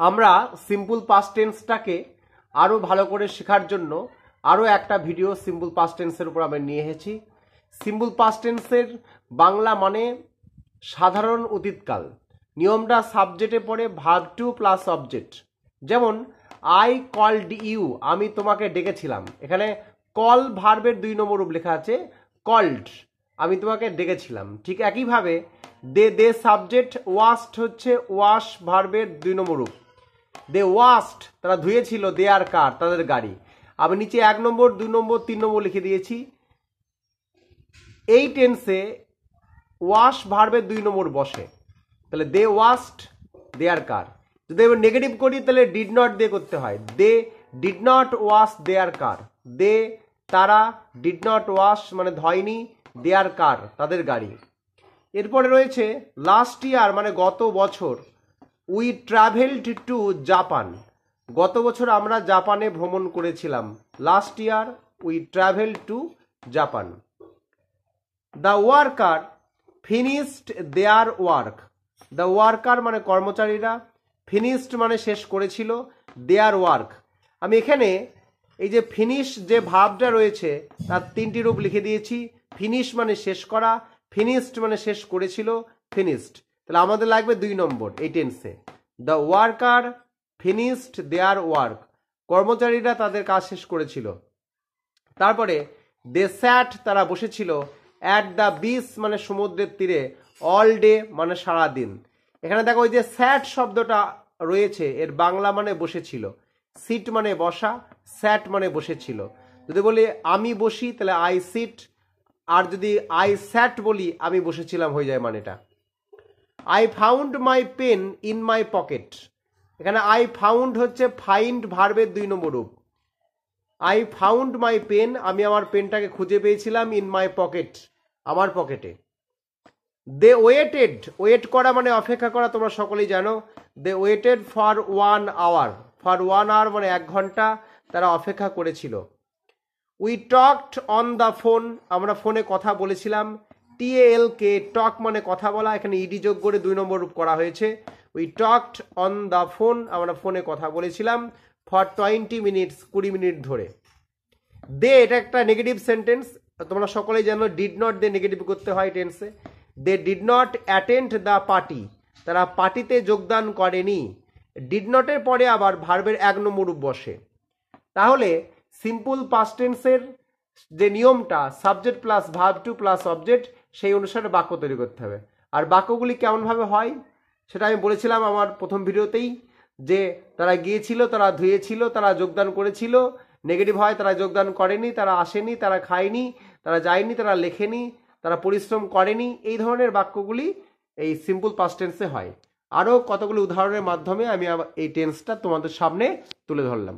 আমরা simple past টেন্সটাকে আরো ভালো করে শেখার জন্য আরো একটা ভিডিও সিম্পল পাস্ট টেন্সের উপর আমরা নিয়ে এসেছি। সিম্পল পাস্ট টেন্সের বাংলা মানে সাধারণ অতীতকাল। নিয়মটা সাবজেক্টে পড়ে ভার্ব টু প্লাস অবজেক্ট। যেমন আই কল্ড ইউ, আমি তোমাকে ডেকেছিলাম। এখানে কল ভার্বের 2 নম্বর রূপ লেখা আছে কল্ড, আমি তোমাকে ডেকেছিলাম। ঠিক একইভাবে দে সাবজেক্ট, ওয়াস্ট হচ্ছে ওয়াশ ভার্বের 2 নম্বর রূপ। দে ওয়াস্ট, তারা ধুয়েছিল, দে আর কার, তাদের গাড়ি। আমি নিচে 1 নম্বর 2 নম্বর 3 নম্বর লিখে দিয়েছি। এই টেন্সে ওয়াশ ভার্বের 2 নম্বর বসে, তাহলে দে ওয়াস্ট, দে আর কার। যদি এবার নেগেটিভ করি তাহলে ডিড নট দিয়ে করতে হয়। দে ডিড নট ওয়াশ দেয়ার কার, দে তারা, ডিড নট ওয়াশ মানে ধয়নি, দেয়ার কার তাদের গাড়ি। এরপরে রয়েছে লাস্ট ইয়ার মানে গত বছর, উই ট্রাভেলড টু জাপান, গত বছর আমরা জাপানে ভ্রমণ করেছিলাম। Last year we travelled two Japan. The worker finished their work, the worker মানে কর্মচারীরা, ফিনিশড মানে শেষ করেছিল, দেয়ার ওয়ার্ক। আমি এখানে এই যে ফিনিশ যে ভার্বটা রয়েছে তার 3টি রূপ লিখে দিয়েছি। ফিনিশ মানে শেষ করা, ফিনিশড মানে শেষ করেছিল, ফিনিশড। তাহলে আমাদের লাগবে 2 নম্বর এই টেন্সে। The worker finished their work, কর্মচারীরা তাদের কাজ শেষ করেছিল। তারপরে দে স্যাট, তারা বসেছিল, অ্যাট দ্য বিচ মানে সমুদ্রের তীরে, অল ডে মানে সারাদিন। এখানে দেখো ওই যে স্যাট শব্দটা রয়েছে, এর বাংলা মানে বসেছিল। সিট মানে বসা, স্যাট মানে বসেছিল। যদি বলি আমি বসি তাহলে আই সিট, আর যদি আই স্যাট বলি আমি বসেছিলাম হয়ে যায় মানেটা। I found my pen in my pocket, এখানে আই ফাউন্ড হচ্ছে ফাইন্ড ভার্বের 2 নম্বর রূপ। আই ফাউন্ড মাই পেন, আমি আমার পেনটাকে খুঁজে পেয়েছিলাম, ইন মাই পকেট আমার পকেটে। দে ওয়েটেড, ওয়েট করা মানে অপেক্ষা করা, তোমরা সকলেই জানো। They waited for 1 hour, for 1 hour মানে 1 ঘন্টা তারা অপেক্ষা করেছিল। We talked on the phone, আমরা ফোনে কথা বলেছিলাম। TALK, টক মানে কথা বলা, এখানে ইডি যোগ করে 2 নম্বর রূপ করা হয়েছে। We talked on the phone, আমরা ফোনে কথা বলেছিলাম, ফর 20 মিনিটস 20 মিনিট ধরে। দে, এটা একটা নেগেটিভ সেন্টেন্স, তোমরা সকলেই জানো ডিড নট দিয়ে নেগেটিভ করতে হয় টেন্সে। They did not attend the party, তারা পার্টিতে যোগদান করেনি। ডিড নটের পরে আবার ভার্বের 1 নম্বর রূপ বসে। তাহলে সিম্পল পাস্ট টেন্সের যে নিয়মটা subject plus verb two plus object, সেই অনুসারে বাক্য তৈরি করতে হবে। আর বাক্যগুলি কেমনভাবে হয় সেটা আমি বলেছিলাম আমার প্রথম ভিডিওতেই, যে তারা গিয়েছিল, তারা ধুয়েছিল, তারা যোগদান করেছিল। নেগেটিভ হয় তারা যোগদান করেনি, তারা আসেনি, তারা খায়নি, তারা যায়নি, তারা লেখেনি, তারা পরিশ্রম করেনি। এই ধরনের বাক্যগুলি এই সিম্পল পাস্ট টেন্সে হয়। আরও কতগুলি উদাহরণের মাধ্যমে আমি এই টেন্সটা তোমাদের সামনে তুলে ধরলাম।